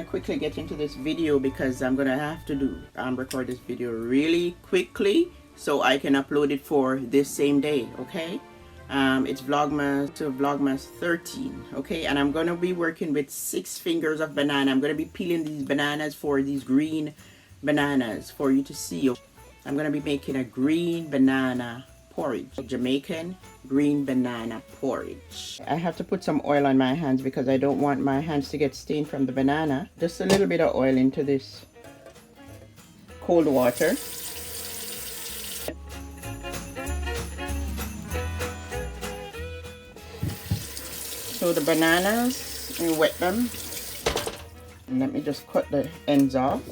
quickly get into this video because I'm gonna have to record this video really quickly so I can upload it for this same day. Okay, it's Vlogmas 13. Okay, and I'm gonna be working with 6 fingers of banana. I'm gonna be peeling these bananas, for these green bananas, for you to see. I'm gonna be making a green banana porridge, Jamaican green banana porridge. I have to put some oil on my hands because I don't want my hands to get stained from the banana. Just a little bit of oil into this cold water. So the bananas, you wet them. And let me just cut the ends off.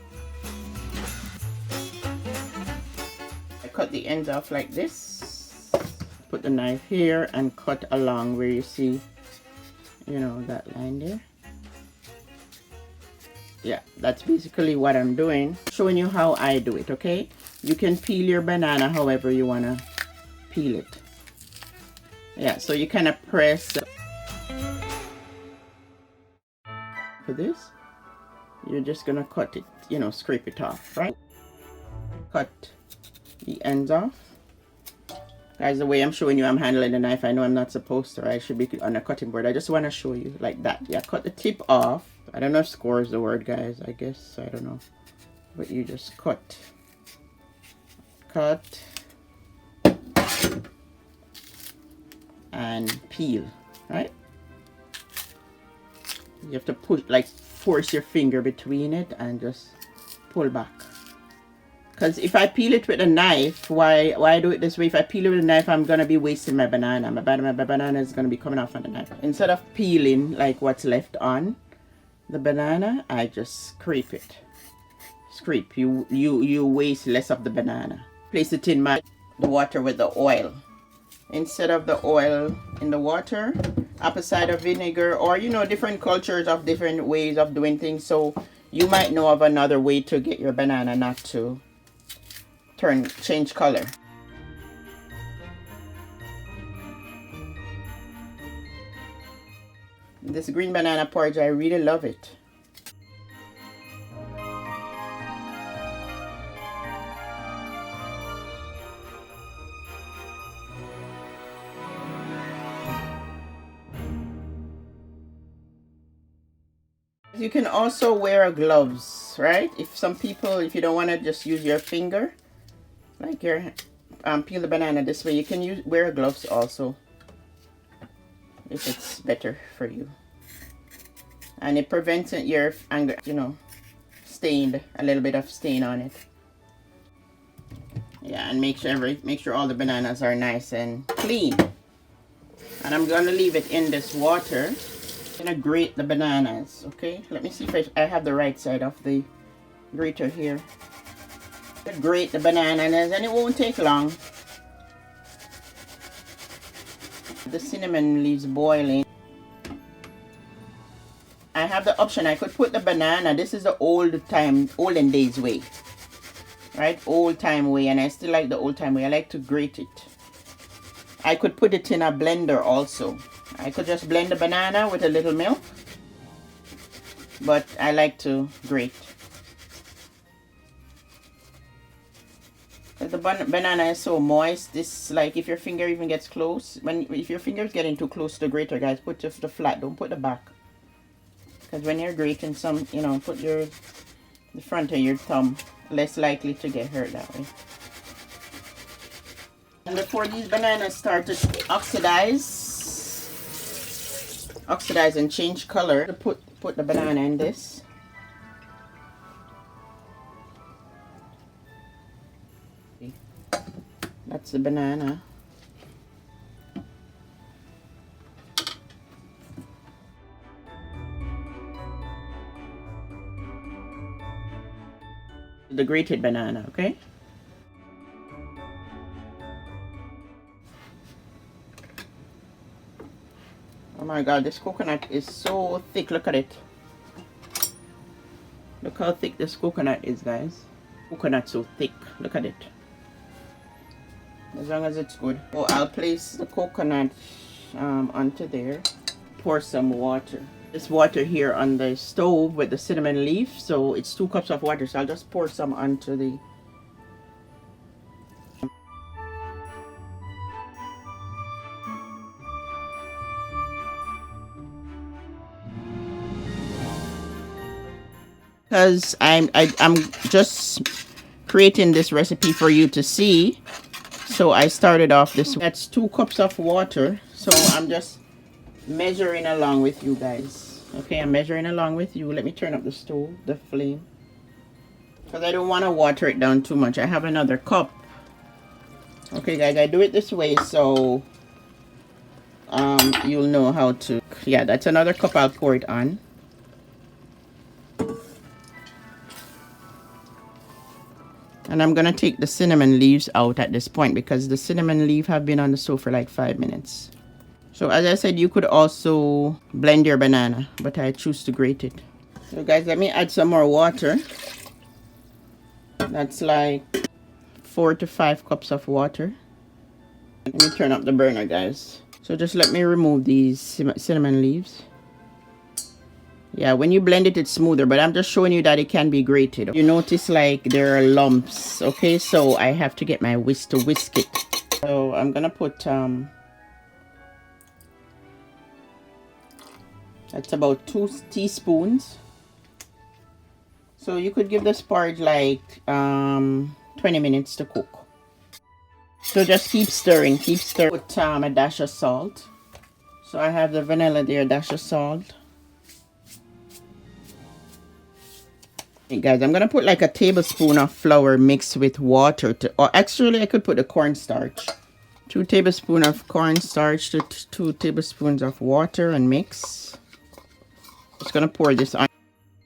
I cut the ends off like this. Put the knife here and cut along where you see, you know, that line there. Yeah, that's basically what I'm doing, showing you how I do it. Okay, you can peel your banana however you want to peel it. Yeah, so you kind of press. For this, you're just gonna cut it, you know, scrape it off, right? Cut the ends off. Guys, the way I'm showing you I'm handling the knife, I know I'm not supposed to. I should be on a cutting board. I just want to show you like that. Yeah, cut the tip off. I don't know if score is the word, guys. I guess, I don't know. But you just cut. Cut. And peel, right? You have to push, like force your finger between it and just pull back. Because if I peel it with a knife, why do it this way? If I peel it with a knife, I'm going to be wasting my banana. My banana is going to be coming off on the knife. Instead of peeling like what's left on the banana, I just scrape it. Scrape. You waste less of the banana. Place it in the water with the oil. Instead of the oil in the water, apple cider vinegar, or you know, different cultures of different ways of doing things. So you might know of another way to get your banana not to change color. This green banana porridge, I really love it. You can also wear gloves, right? If you don't want to just use your finger, like your peel the banana this way, you can wear gloves also, if it's better for you. And it prevents your anger, you know, a little bit of stain on it. Yeah, and make sure all the bananas are nice and clean. And I'm gonna leave it in this water. I'm gonna grate the bananas. Okay, let me see if I have the right side of the grater here. Grate the bananas, and it won't take long. The cinnamon leaves boiling. I have the option. I could put the banana. This is the olden days way, right? Old time way, and I still like the old time way. I like to grate it. I could put it in a blender also. I could just blend the banana with a little milk, but I like to grate. The banana is so moist. This, like, if your finger even gets close, if your finger is getting too close to the grater, guys, put just the flat, don't put the back. Because when you're grating, you know, put the front of your thumb, less likely to get hurt that way. And before these bananas start to oxidize and change color, put the banana in this. That's the banana. The grated banana, okay? Oh my god, this coconut is so thick. Look at it. Look how thick this coconut is, guys. Coconut so thick. Look at it. As long as it's good. Oh, I'll place the coconut onto there. Pour some water. This water here on the stove with the cinnamon leaf, so it's 2 cups of water, so I'll just pour some onto the because I'm just creating this recipe for you to see. So I started off this. That's 2 cups of water. So I'm just measuring along with you guys. Okay, I'm measuring along with you. Let me turn up the stove, the flame, because I don't want to water it down too much. I have another cup. Okay, guys, I do it this way so you'll know how to. Yeah, that's another cup. I'll pour it on. And I'm going to take the cinnamon leaves out at this point because the cinnamon leaf have been on the stove for like 5 minutes. So as I said, you could also blend your banana, but I choose to grate it. So guys, let me add some more water. That's like 4 to 5 cups of water. Let me turn up the burner, guys. So just let me remove these cinnamon leaves. Yeah, when you blend it, it's smoother, but I'm just showing you that it can be grated. You notice like there are lumps, okay? So I have to get my whisk to whisk it. So I'm gonna put, that's about 2 teaspoons. So you could give this porridge like 20 minutes to cook. So just keep stirring, keep stirring. Put a dash of salt. So I have the vanilla there, a dash of salt. Hey guys, I'm gonna put like a tablespoon of flour mixed with water to, or actually I could put the cornstarch. 2 tablespoons of cornstarch to 2 tablespoons of water and mix. Just gonna pour this on.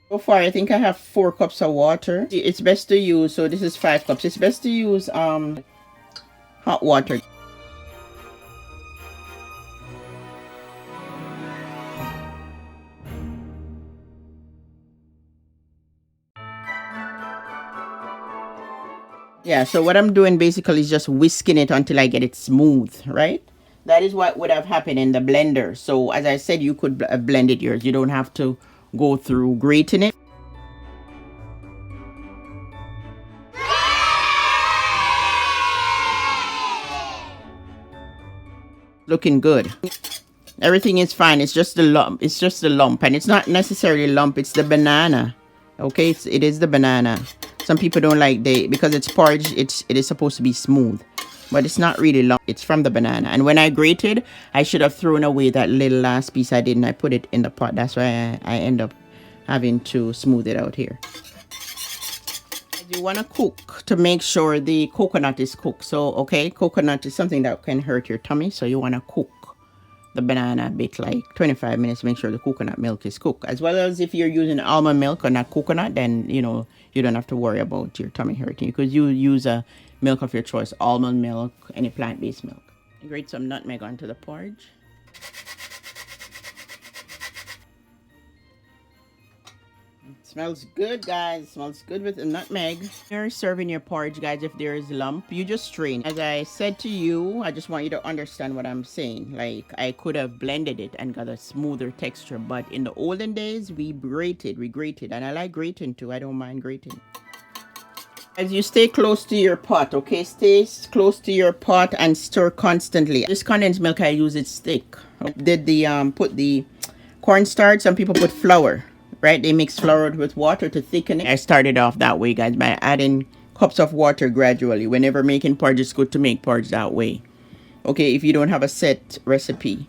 So far I think I have 4 cups of water. It's best to use, so this is 5 cups. It's best to use hot water. Yeah, so what I'm doing basically is just whisking it until I get it smooth, right? That is what would have happened in the blender. So as I said, you could blend it yours. You don't have to go through grating it. Looking good. Everything is fine. It's just the lump. It's just the lump, and it's not necessarily a lump. It's the banana. Okay, it is the banana. Some people don't like because it's porridge. It is supposed to be smooth, but it's not really lump. It's from the banana. And when I grated, I should have thrown away that little last piece I didn't. I put it in the pot. That's why I end up having to smooth it out here. You want to cook to make sure the coconut is cooked. So okay, coconut is something that can hurt your tummy, so you want to cook the banana a bit, like 25 minutes. Make sure the coconut milk is cooked, as well as if you're using almond milk or not coconut, then you know you don't have to worry about your tummy hurting. You could use a milk of your choice, almond milk, any plant-based milk. Grate some nutmeg onto the porridge. Smells good, guys. Smells good with the nutmeg. You're serving your porridge, guys. If there is lump, you just strain. As I said to you, I just want you to understand what I'm saying. Like, I could have blended it and got a smoother texture, but in the olden days, we grated, and I like grating too. I don't mind grating. As you stay close to your pot, okay? Stay close to your pot and stir constantly. This condensed milk I use, it's thick. Did the put the cornstarch? Some people put flour. Right, they mix flour with water to thicken it. I started off that way, guys, by adding cups of water gradually. Whenever making porridge, it's good to make porridge that way. Okay, if you don't have a set recipe.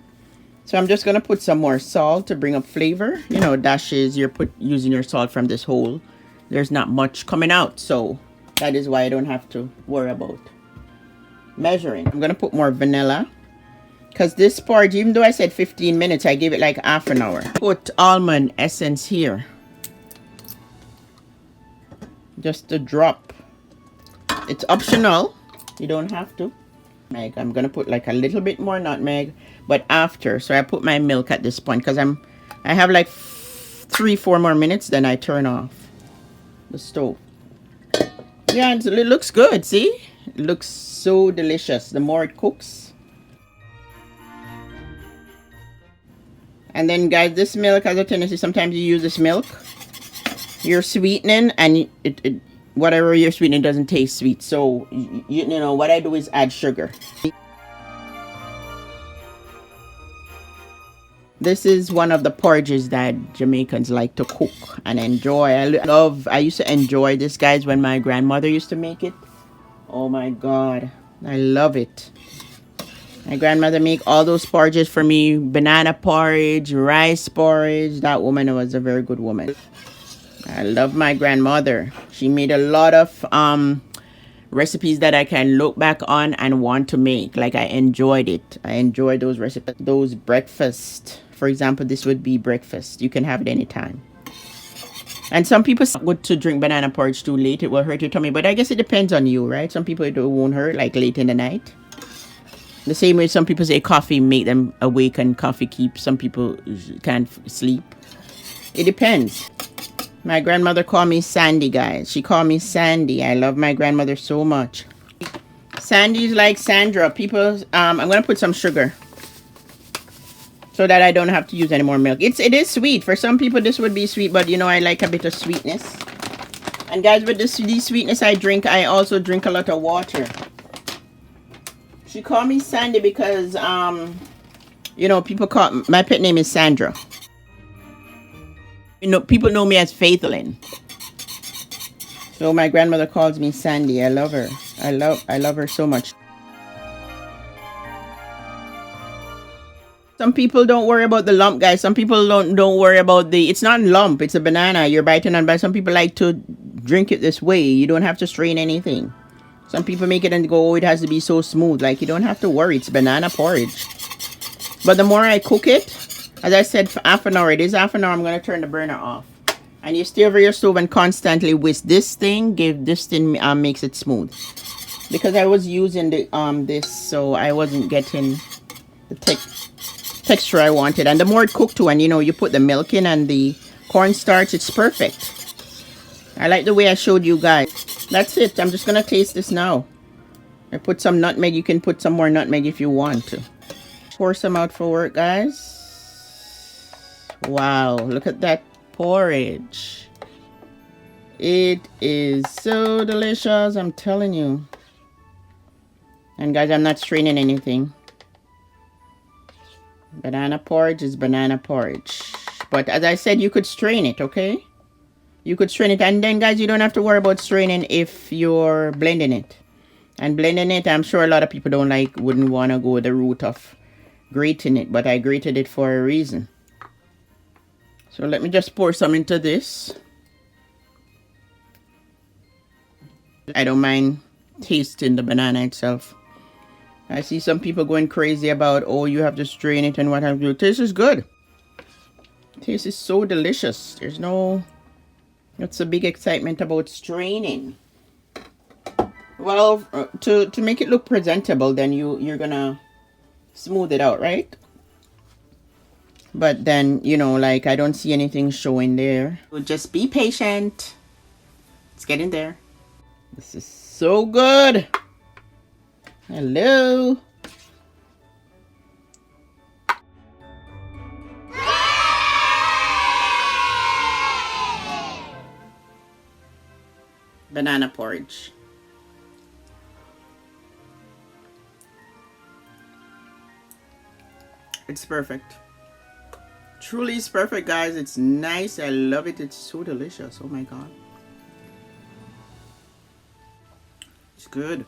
So I'm just gonna put some more salt to bring up flavor. You know, dashes. You're using your salt from this hole. There's not much coming out, so that is why I don't have to worry about measuring. I'm gonna put more vanilla. Because this porridge, even though I said 15 minutes, I gave it like half an hour. Put almond essence here. Just a drop. It's optional. You don't have to. I'm going to put like a little bit more nutmeg, but after. So I put my milk at this point because I have like 3-4 more minutes, then I turn off the stove. Yeah, it looks good. See? It looks so delicious. The more it cooks. And then guys, this milk has a tendency, sometimes you use this milk, you're sweetening, and it whatever you're sweetening doesn't taste sweet. So you know what I do is add sugar. This is one of the porridges that Jamaicans like to cook and enjoy. I used to enjoy this, guys, when my grandmother used to make it. Oh my God, I love it. My grandmother make all those porridges for me. Banana porridge, rice porridge. That woman was a very good woman. I love my grandmother. She made a lot of recipes that I can look back on and want to make. Like, I enjoyed it. I enjoyed those recipes. Those breakfast. For example, this would be breakfast. You can have it anytime. And some people say good to drink banana porridge too late. It will hurt your tummy. But I guess it depends on you, right? Some people it won't hurt, like late in the night. The same way some people say coffee make them awake and coffee keeps. Some people can't sleep. It depends. My grandmother called me Sandy, guys. She called me Sandy. I love my grandmother so much. Sandy's like Sandra. People, I'm going to put some sugar so that I don't have to use any more milk. It is sweet. For some people, this would be sweet, but you know, I like a bit of sweetness. And guys, with this sweetness I also drink a lot of water. She called me Sandy because, you know, people call, my pet name is Sandra. You know, people know me as Faithlin. So my grandmother calls me Sandy. I love her. I love her so much. Some people don't worry about the lump, guys. Some people don't worry about it's not a lump, it's a banana you're biting on. But some people like to drink it this way. You don't have to strain anything. Some people make it and go, oh, it has to be so smooth. Like, you don't have to worry. It's banana porridge. But the more I cook it, as I said, for half an hour, it is half an hour, I'm going to turn the burner off. And you stay over your stove and constantly whisk this thing. This thing makes it smooth. Because I was using this, so I wasn't getting the texture I wanted. And the more it cooked too, and you know, you put the milk in and the cornstarch, it's perfect. I like the way I showed you guys. That's it. I'm just going to taste this now. I put some nutmeg. You can put some more nutmeg if you want to. Pour some out for work, guys. Wow, look at that porridge. It is so delicious, I'm telling you. And guys, I'm not straining anything. Banana porridge is banana porridge. But as I said, you could strain it, okay? You could strain it. And then, guys, you don't have to worry about straining if you're blending it. And blending it, I'm sure a lot of people wouldn't want to go the route of grating it. But I grated it for a reason. So let me just pour some into this. I don't mind tasting the banana itself. I see some people going crazy about, oh, you have to strain it and what have you. Taste is good. Taste is so delicious. There's no, that's a big excitement about straining. Well, to make it look presentable, then you're gonna smooth it out, right? But then, you know, like, I don't see anything showing there. So just be patient. It's getting there. This is so good. Hello. Banana porridge. It's perfect. Truly is perfect, guys. It's nice. I love it. It's so delicious. Oh my God. It's good.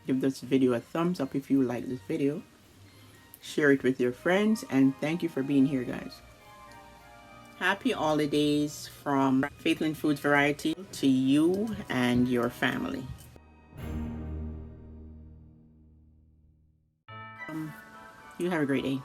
Give this video a thumbs up if you like this video. Share it with your friends. And thank you for being here, guys. Happy holidays from Faithlin Foods Variety to you and your family. You have a great day.